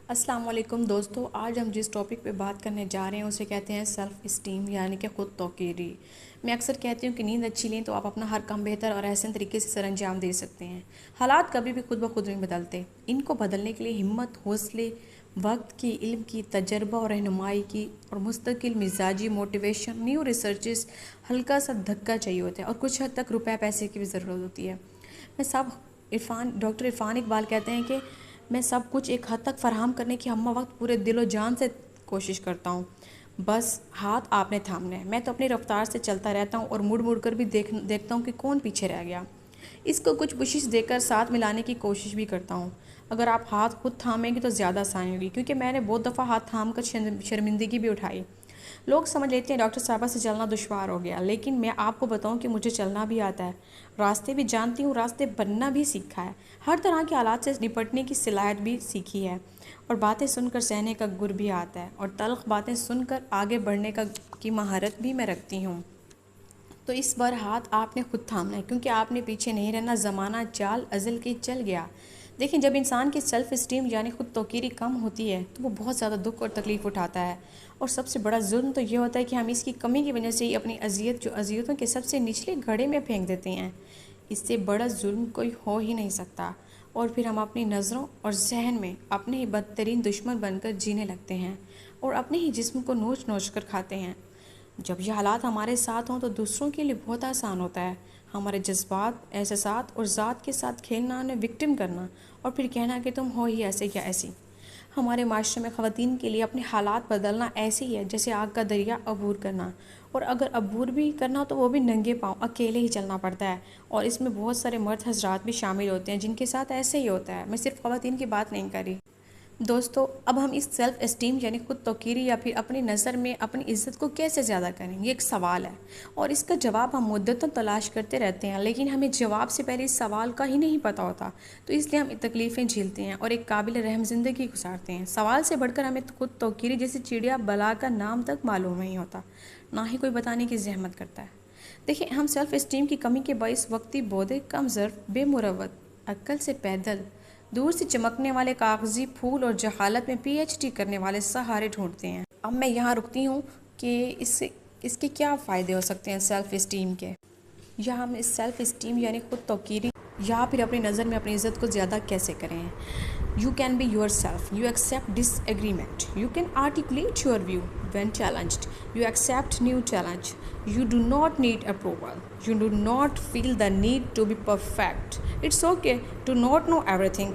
अस्सलाम वालेकुम दोस्तों, आज हम जिस टॉपिक पे बात करने जा रहे हैं उसे कहते हैं सेल्फ़ इस्टीम यानी कि ख़ुद तौक़ीरी। मैं अक्सर कहती हूँ कि नींद अच्छी लें तो आप अपना हर काम बेहतर और आसान तरीके से सरअंजाम दे सकते हैं। हालात कभी भी खुद ब खुद नहीं बदलते, इनको बदलने के लिए हिम्मत, हौसले, वक्त की, इल्म की, तजर्बा और रहनुमाई की और मुस्तकिल मिजाजी मोटिवेशन, न्यू रिसर्चेस, हल्का सा धक्का चाहिए होता है और कुछ हद तक रुपए पैसे की भी ज़रूरत होती है। डॉक्टर इरफान इकबाल कहते हैं कि मैं सब कुछ एक हद तक फ़राहम करने की हम्मा वक्त पूरे दिलो जान से कोशिश करता हूँ, बस हाथ आपने थामने। मैं तो अपनी रफ्तार से चलता रहता हूँ और मुड़ मुड़ कर भी देखता हूँ कि कौन पीछे रह गया। इसको कुछ पुशिश देकर साथ मिलाने की कोशिश भी करता हूँ। अगर आप हाथ खुद थामेंगे तो ज़्यादा आसानी होगी, क्योंकि मैंने बहुत दफ़ा हाथ थाम कर शर्मिंदगी भी उठाई। लोग समझ लेते हैं डॉक्टर साहबा से चलना दुश्वार हो गया, लेकिन मैं आपको बताऊं कि मुझे चलना भी आता है, रास्ते भी जानती हूँ, रास्ते बनना भी सीखा है, हर तरह के हालात से निपटने की सलाहियत भी सीखी है और बातें सुनकर सहने का गुर भी आता है और तल्ख बातें सुनकर आगे बढ़ने की महारत भी मैं रखती हूँ। तो इस बार हाथ आपने खुद थामना है, क्योंकि आपने पीछे नहीं रहना। ज़माना चाल अज़ल की चल गया। देखिए, जब इंसान की सेल्फ़ इस्टीम यानी खुद तौक़ीरी कम होती है तो वो बहुत ज़्यादा दुख और तकलीफ़ उठाता है, और सबसे बड़ा जुल्म तो ये होता है कि हम इसकी कमी की वजह से ही अपनी अज़ियतों के सबसे निचले घड़े में फेंक देते हैं। इससे बड़ा जुल्म कोई हो ही नहीं सकता, और फिर हम अपनी नज़रों और जहन में अपने ही बदतरीन दुश्मन बनकर जीने लगते हैं और अपने ही जिस्म को नोच नोच कर खाते हैं। जब ये हालात हमारे साथ हों तो दूसरों के लिए बहुत आसान होता है हमारे जज्बात, एहसासात और ज़ात के साथ खेलना, उन्हें विक्टिम करना और फिर कहना कि तुम हो ही ऐसे या ऐसी। हमारे माशरे में ख़वातीन के लिए अपने हालात बदलना ऐसे ही है जैसे आग का दरिया अबूर करना, और अगर अबूर भी करना तो वो भी नंगे पाँव अकेले ही चलना पड़ता है, और इसमें बहुत सारे मर्द हजरात भी शामिल होते हैं जिनके साथ ऐसे ही होता है। मैं सिर्फ ख़वातीन की बात नहीं कर रही दोस्तों। अब हम इस सेल्फ़ एस्टीम यानी खुद तौक़ीरी या फिर अपनी नज़र में अपनी इज़्ज़त को कैसे ज़्यादा करें, ये एक सवाल है और इसका जवाब हम मुद्दतों तलाश करते रहते हैं, लेकिन हमें जवाब से पहले इस सवाल का ही नहीं पता होता। तो इसलिए हम तकलीफ़ें झेलते हैं और एक काबिल रहम ज़िंदगी गुजारते हैं। सवाल से बढ़कर हमें खुद तौक़ीरी जैसी चिड़िया बला का नाम तक मालूम नहीं होता, ना ही कोई बताने की जहमत करता है। देखिए, हम सेल्फ़ एस्टीम की कमी के बाइस वक्ती बोधे, कम ज़र्फ़, बेमुरवत अक्ल से पैदल, दूर से चमकने वाले कागजी फूल और जहालत में पीएचडी करने वाले सहारे ढूंढते हैं। अब मैं यहाँ रुकती हूँ कि इसके क्या फ़ायदे हो सकते हैं सेल्फ़ इस्टीम के, या हम इस सेल्फ़ इस्टीम यानी खुद तौक़ीरी या फिर अपनी नज़र में अपनी इज़्ज़त को ज़्यादा कैसे करें। You can be yourself, you accept disagreement, you can articulate your view when challenged, you accept new challenge, you do not need approval, you do not feel the need to be perfect, it's okay to not know everything,